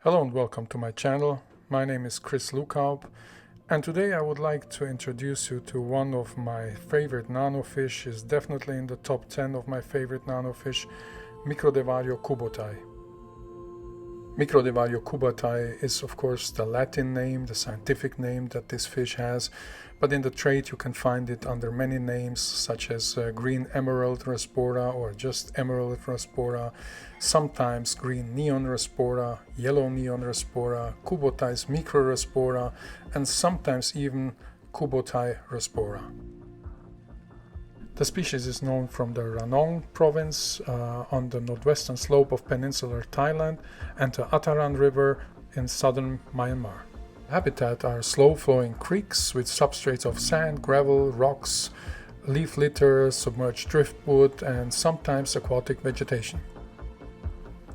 Hello and welcome to my channel. My name is Lukhaup, and today I would like to introduce you to one of my favorite nanofish. Is definitely in the top 10 of my favorite nanofish, Microdevario kubotai. Microdevario kubotai is of course the Latin name, the scientific name that this fish has, but in the trade you can find it under many names such as green emerald Rasbora or just emerald Rasbora, sometimes green neon Rasbora, yellow neon Rasbora, kubotai's micro Rasbora, and sometimes even kubotai Rasbora. The species is known from the Ranong province on the northwestern slope of peninsular Thailand and the Ataran River in southern Myanmar. Habitat are slow-flowing creeks with substrates of sand, gravel, rocks, leaf litter, submerged driftwood, and sometimes aquatic vegetation.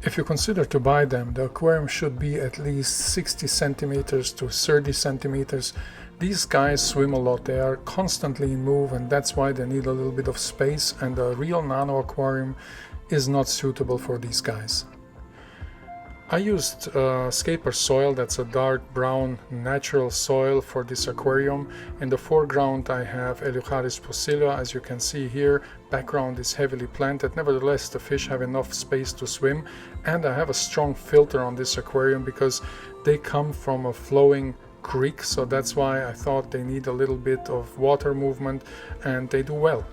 If you consider to buy them, the aquarium should be at least 60 centimeters to 30 centimeters. These guys swim a lot, they are constantly in move, and that's why they need a little bit of space, and a real nano aquarium is not suitable for these guys. I used scaper soil, that's a dark brown natural soil for this aquarium. In the foreground I have Lukhaup posilla, as you can see here. Background is heavily planted, nevertheless the fish have enough space to swim, and I have a strong filter on this aquarium because they come from a flowing creek, so that's why I thought they need a little bit of water movement, and they do well.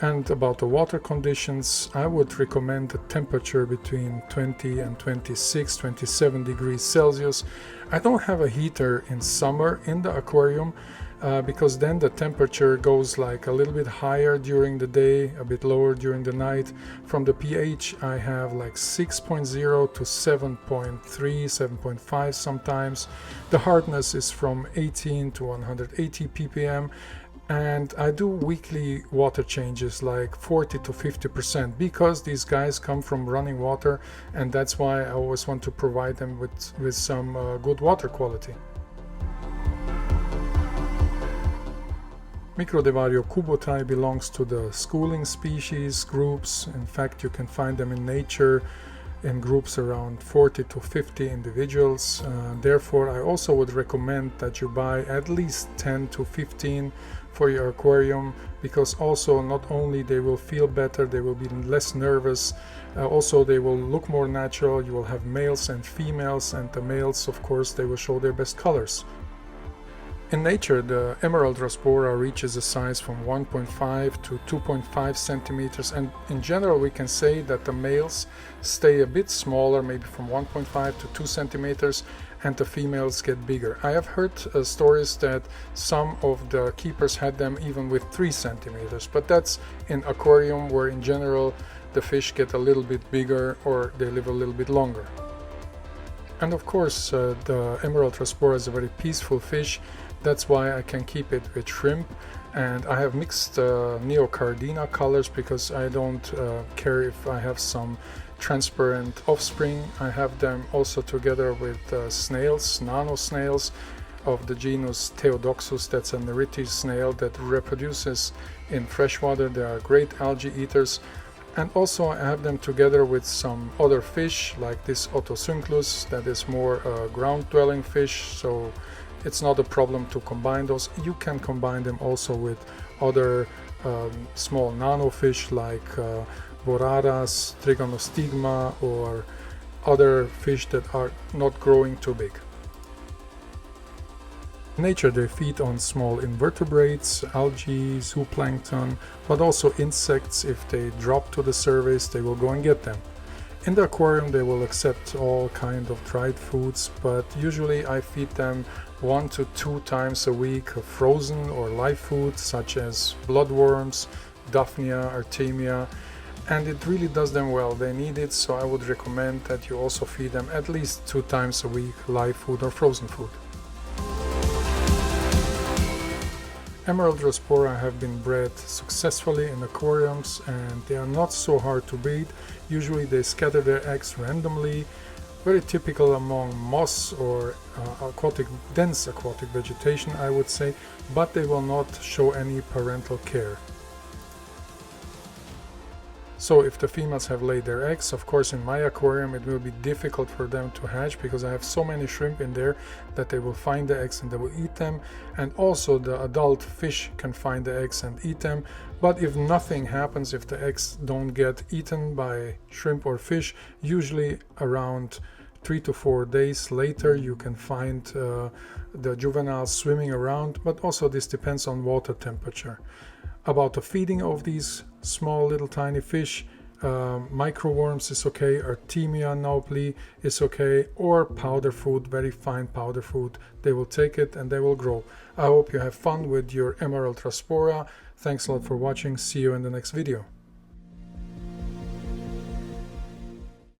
And about the water conditions, I would recommend a temperature between 20 and 27 degrees Celsius. I don't have a heater in summer in the aquarium because then the temperature goes like a little bit higher during the day, a bit lower during the night. From the pH I have like 6.0 to 7.3, 7.5 sometimes. The hardness is from 18 to 180 ppm. And I do weekly water changes like 40 to 50% because these guys come from running water, and that's why I always want to provide them with some good water quality. Microdevario kubotai belongs to the schooling species groups. In fact, you can find them in nature in groups around 40 to 50 individuals. Therefore, I also would recommend that you buy at least 10 to 15 for your aquarium, because also not only they will feel better, they will be less nervous, also they will look more natural. You will have males and females, and the males, of course, they will show their best colors. In nature, the emerald Rasbora reaches a size from 1.5 to 2.5 centimeters, and in general we can say that the males stay a bit smaller, maybe from 1.5 to 2 centimeters, and the females get bigger. I have heard stories that some of the keepers had them even with 3 centimeters, but that's in aquarium where in general the fish get a little bit bigger or they live a little bit longer. And of course the emerald Rasbora is a very peaceful fish. That's why I can keep it with shrimp, and I have mixed neocardina colors because I don't care if I have some transparent offspring. I have them also together with snails, nano snails of the genus Theodoxus. That's a neritic snail that reproduces in freshwater. They are great algae eaters. And also I have them together with some other fish like this Otosynklus, that is more ground-dwelling fish, so it's not a problem to combine those. You can combine them also with other small nanofish like Boraras, Trigonostigma, or other fish that are not growing too big. In nature they feed on small invertebrates, algae, zooplankton, but also insects. If they drop to the surface, they will go and get them. In the aquarium they will accept all kind of dried foods, but usually I feed them 1 to 2 times a week of frozen or live food such as bloodworms, Daphnia, Artemia, and it really does them well. They need it, so I would recommend that you also feed them at least 2 times a week live food or frozen food. Emerald Rasbora have been bred successfully in aquariums, and they are not so hard to breed. Usually they scatter their eggs randomly, very typical among moss or dense aquatic vegetation, I would say, but they will not show any parental care. So if the females have laid their eggs, of course in my aquarium it will be difficult for them to hatch, because I have so many shrimp in there that they will find the eggs and they will eat them, and also the adult fish can find the eggs and eat them. But if nothing happens, if the eggs don't get eaten by shrimp or fish, usually around 3 to 4 days later you can find the juveniles swimming around, but also this depends on water temperature. About the feeding of these small little tiny fish, microworms is okay, Artemia naupli is okay, or powder food, very fine powder food. They will take it and they will grow. I hope you have fun with your Emerald Rasbora. Thanks a lot for watching. See you in the next video.